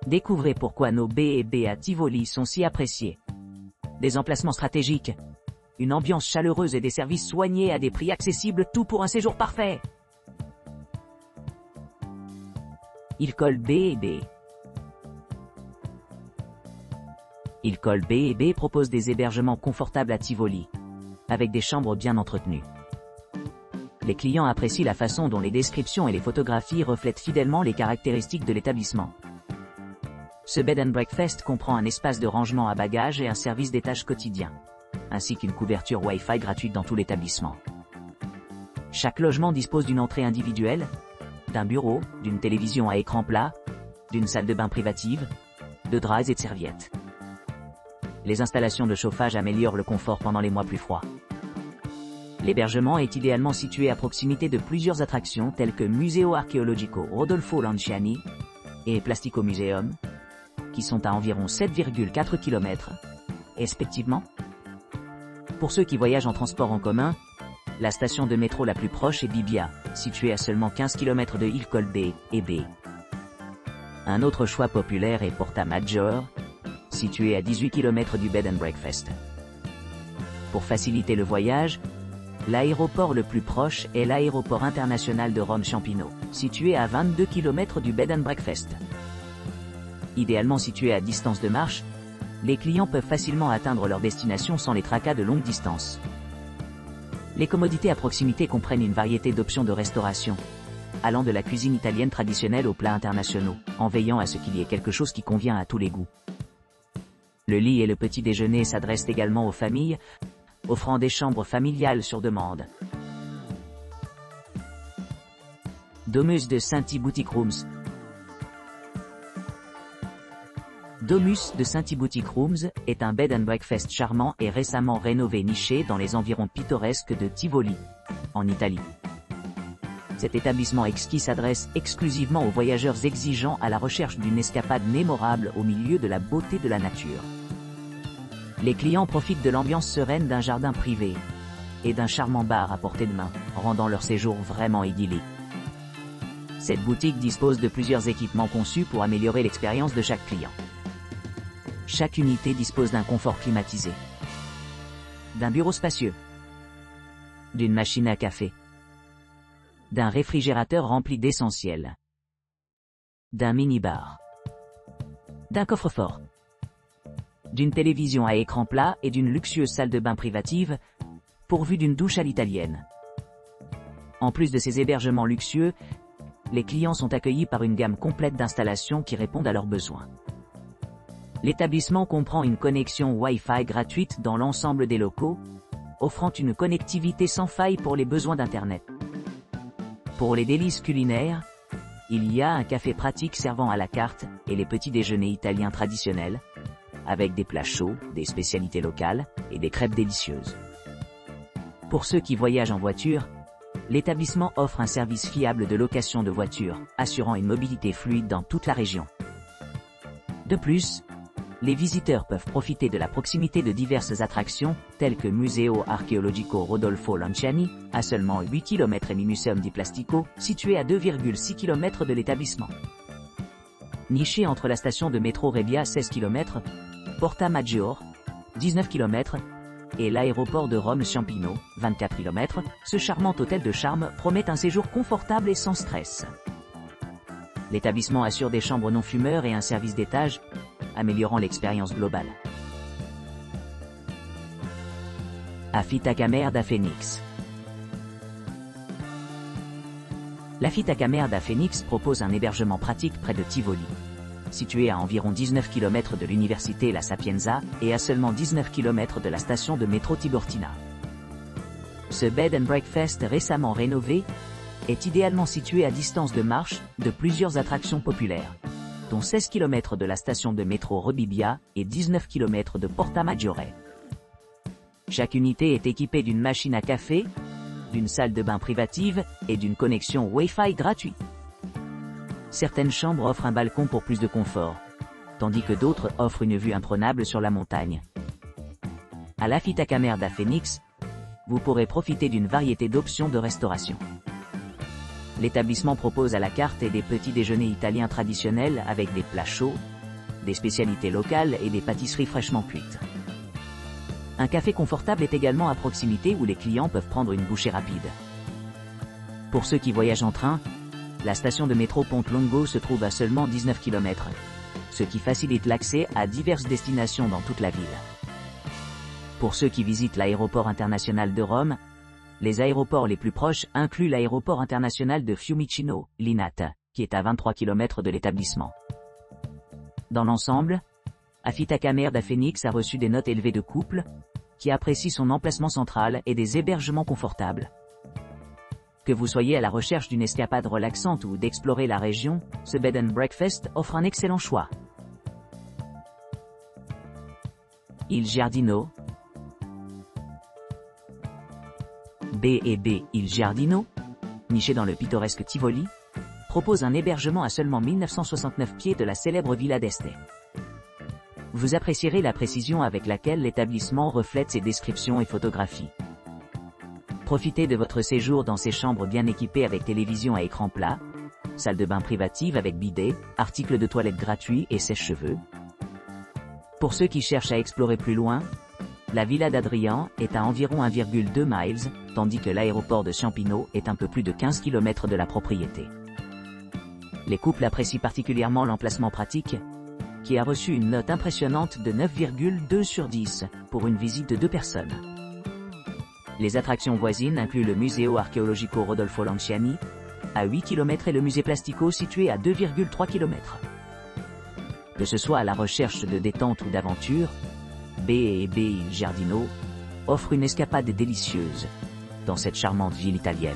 Découvrez pourquoi nos B&B à Tivoli sont si appréciés. Des emplacements stratégiques, une ambiance chaleureuse et des services soignés à des prix accessibles, tout pour un séjour parfait. Ilcol B&B. Ilcol B&B propose des hébergements confortables à Tivoli, avec des chambres bien entretenues. Les clients apprécient la façon dont les descriptions et les photographies reflètent fidèlement les caractéristiques de l'établissement. Ce bed and breakfast comprend un espace de rangement à bagages et un service d'étage quotidien, ainsi qu'une couverture Wi-Fi gratuite dans tout l'établissement. Chaque logement dispose d'une entrée individuelle, d'un bureau, d'une télévision à écran plat, d'une salle de bain privative, de draps et de serviettes. Les installations de chauffage améliorent le confort pendant les mois plus froids. L'hébergement est idéalement situé à proximité de plusieurs attractions telles que Museo Archeologico Rodolfo Lanciani et Plastico Museum, qui sont à environ 7,4 km, respectivement. Pour ceux qui voyagent en transport en commun, la station de métro la plus proche est Bibbia, située à seulement 15 km de Ilcol B&B. Un autre choix populaire est Porta Maggiore, situé à 18 km du bed and breakfast. Pour faciliter le voyage, l'aéroport le plus proche est l'aéroport international de Rome Ciampino, situé à 22 km du bed and breakfast. Idéalement situé à distance de marche, les clients peuvent facilement atteindre leur destination sans les tracas de longue distance. Les commodités à proximité comprennent une variété d'options de restauration, allant de la cuisine italienne traditionnelle aux plats internationaux, en veillant à ce qu'il y ait quelque chose qui convient à tous les goûts. Le lit et le petit déjeuner s'adressent également aux familles, offrant des chambres familiales sur demande. Domus de Sainti Boutique Rooms. Domus de Sainti Boutique Rooms est un bed and breakfast charmant et récemment rénové niché dans les environs pittoresques de Tivoli, en Italie. Cet établissement exquis s'adresse exclusivement aux voyageurs exigeants à la recherche d'une escapade mémorable au milieu de la beauté de la nature. Les clients profitent de l'ambiance sereine d'un jardin privé et d'un charmant bar à portée de main, rendant leur séjour vraiment idyllique. Cette boutique dispose de plusieurs équipements conçus pour améliorer l'expérience de chaque client. Chaque unité dispose d'un confort climatisé, d'un bureau spacieux, d'une machine à café, d'un réfrigérateur rempli d'essentiels, d'un mini-bar, d'un coffre-fort, d'une télévision à écran plat et d'une luxueuse salle de bain privative, pourvue d'une douche à l'italienne. En plus de ces hébergements luxueux, les clients sont accueillis par une gamme complète d'installations qui répondent à leurs besoins. L'établissement comprend une connexion Wi-Fi gratuite dans l'ensemble des locaux, offrant une connectivité sans faille pour les besoins d'Internet. Pour les délices culinaires, il y a un café pratique servant à la carte et les petits déjeuners italiens traditionnels, avec des plats chauds, des spécialités locales et des crêpes délicieuses. Pour ceux qui voyagent en voiture, l'établissement offre un service fiable de location de voitures, assurant une mobilité fluide dans toute la région. De plus, les visiteurs peuvent profiter de la proximité de diverses attractions, telles que Museo Archeologico Rodolfo Lanciani, à seulement 8 km et Museum di Plastico, situé à 2,6 km de l'établissement. Niché entre la station de métro Rebbia 16 km, Porta Maggiore, 19 km, et l'aéroport de Rome Ciampino, 24 km, ce charmant hôtel de charme promet un séjour confortable et sans stress. L'établissement assure des chambres non-fumeurs et un service d'étage, améliorant l'expérience globale. Affitacamere da Phoenix. L'Affitacamere da Phoenix propose un hébergement pratique près de Tivoli. Situé à environ 19 km de l'université La Sapienza et à seulement 19 km de la station de métro Tiburtina. Ce bed and breakfast récemment rénové est idéalement situé à distance de marche de plusieurs attractions populaires, dont 16 km de la station de métro Rebibbia et 19 km de Porta Maggiore. Chaque unité est équipée d'une machine à café, d'une salle de bain privative et d'une connexion Wi-Fi gratuite. Certaines chambres offrent un balcon pour plus de confort, tandis que d'autres offrent une vue imprenable sur la montagne. À l'Affitacamere da Phoenix, vous pourrez profiter d'une variété d'options de restauration. L'établissement propose à la carte des petits déjeuners italiens traditionnels avec des plats chauds, des spécialités locales et des pâtisseries fraîchement cuites. Un café confortable est également à proximité où les clients peuvent prendre une bouchée rapide. Pour ceux qui voyagent en train, la station de métro Ponte Longo se trouve à seulement 19 km, ce qui facilite l'accès à diverses destinations dans toute la ville. Pour ceux qui visitent l'aéroport international de Rome, les aéroports les plus proches incluent l'aéroport international de Fiumicino, Linate, qui est à 23 km de l'établissement. Dans l'ensemble, Afitacamere da Phoenix a reçu des notes élevées de couples, qui apprécient son emplacement central et des hébergements confortables. Que vous soyez à la recherche d'une escapade relaxante ou d'explorer la région, ce bed and breakfast offre un excellent choix. Il Giardino. B&B Il Giardino, niché dans le pittoresque Tivoli, propose un hébergement à seulement 1969 pieds de la célèbre Villa d'Este. Vous apprécierez la précision avec laquelle l'établissement reflète ses descriptions et photographies. Profitez de votre séjour dans ces chambres bien équipées avec télévision à écran plat, salle de bain privative avec bidet, articles de toilette gratuits et sèche-cheveux. Pour ceux qui cherchent à explorer plus loin, la Villa d'Adrian est à environ 1,2 miles, tandis que l'aéroport de Ciampino est un peu plus de 15 km de la propriété. Les couples apprécient particulièrement l'emplacement pratique, qui a reçu une note impressionnante de 9,2 sur 10 pour une visite de 2 personnes. Les attractions voisines incluent le Museo Archeologico Rodolfo Lanciani, à 8 km et le musée Plastico situé à 2,3 km. Que ce soit à la recherche de détente ou d'aventure, B&B Il Giardino offre une escapade délicieuse dans cette charmante ville italienne.